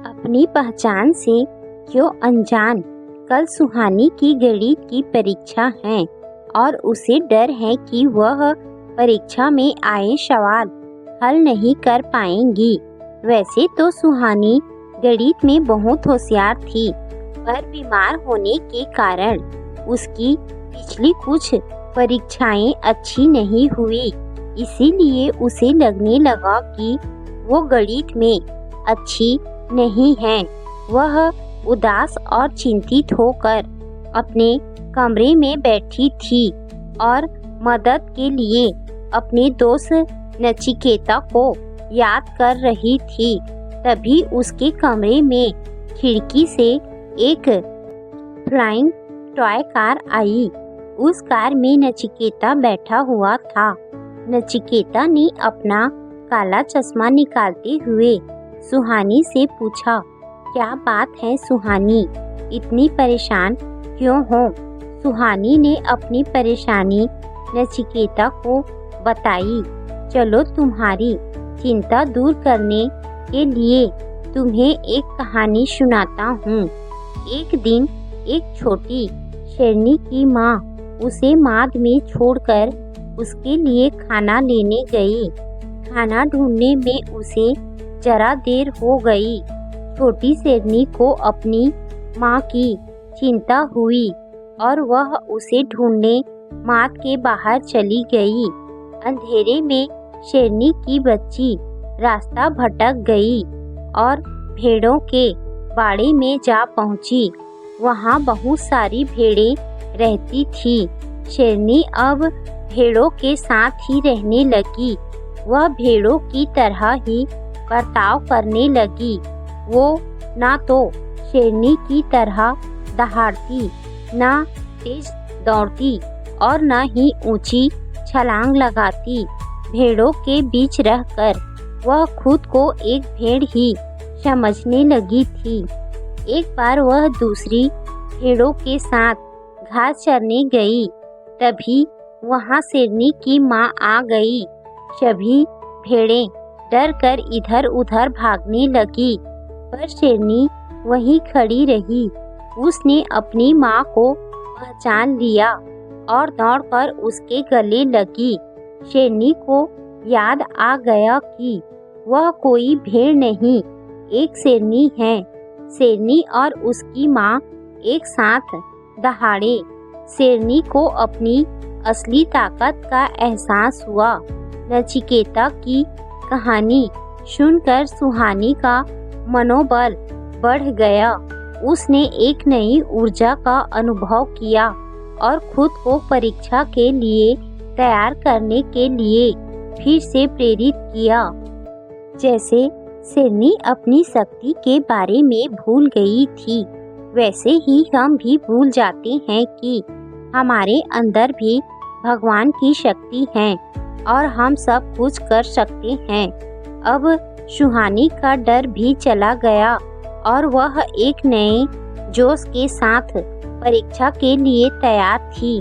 अपनी पहचान से क्यों अनजान। कल सुहानी की गणित की परीक्षा है और उसे डर है कि वह परीक्षा में आए सवाल हल नहीं कर पाएंगी। वैसे तो सुहानी गणित में बहुत होशियार थी, पर बीमार होने के कारण उसकी पिछली कुछ परीक्षाएं अच्छी नहीं हुई। इसीलिए उसे लगने लगा कि वो गणित में अच्छी नहीं है। वह उदास और चिंतित होकर अपने कमरे में बैठी थी और मदद के लिए अपने दोस्त नचिकेता को याद कर रही थी। तभी उसके कमरे में खिड़की से एक फ्लाइंग टॉय कार आई। उस कार में नचिकेता बैठा हुआ था। नचिकेता ने अपना काला चश्मा निकालते हुए सुहानी से पूछा, क्या बात है सुहानी, इतनी परेशान क्यों हो? सुहानी ने अपनी परेशानी नचिकेता को बताई। चलो तुम्हारी चिंता दूर करने के लिए तुम्हें एक कहानी सुनाता हूँ। एक दिन एक छोटी शेरनी की माँ उसे माद में छोड़कर उसके लिए खाना लेने गई। खाना ढूंढने में उसे जरा देर हो गई। छोटी शेरनी को अपनी माँ की चिंता हुई और वह उसे ढूंढने माद के बाहर चली गई। अंधेरे में शेरनी की बच्ची रास्ता भटक गई और भेड़ों के बाड़े में जा पहुंची। वहाँ बहुत सारी भेड़ें रहती थी। शेरनी अब भेड़ों के साथ ही रहने लगी। वह भेड़ों की तरह ही बर्ताव करने लगी। वो ना तो शेरनी की तरह दहाड़ती, ना तेज दौड़ती और न ही ऊंची छलांग लगाती। भेड़ों के बीच रहकर वह खुद को एक भेड़ ही समझने लगी थी। एक बार वह दूसरी भेड़ों के साथ घास चरने गई। तभी वहां शेरनी की माँ आ गई। सभी भेड़ें डर कर इधर उधर भागने लगी, पर शेरनी वहीं खड़ी रही। उसने अपनी माँ को पहचान लिया और दौड़कर उसके गले लगी। शेरनी को याद आ गया कि वह कोई भेड़ नहीं, एक शेरनी है। शेरनी और उसकी माँ एक साथ दहाड़े। शेरनी को अपनी असली ताकत का एहसास हुआ। नचिकेता की कहानी सुनकर सुहानी का मनोबल बढ़ गया। उसने एक नई ऊर्जा का अनुभव किया और खुद को परीक्षा के लिए तैयार करने के लिए फिर से प्रेरित किया। जैसे शेरनी अपनी शक्ति के बारे में भूल गई थी, वैसे ही हम भी भूल जाते हैं कि हमारे अंदर भी भगवान की शक्ति है और हम सब कुछ कर सकते हैं। अब सुहानी का डर भी चला गया और वह एक नए जोश के साथ परीक्षा के लिए तैयार थी।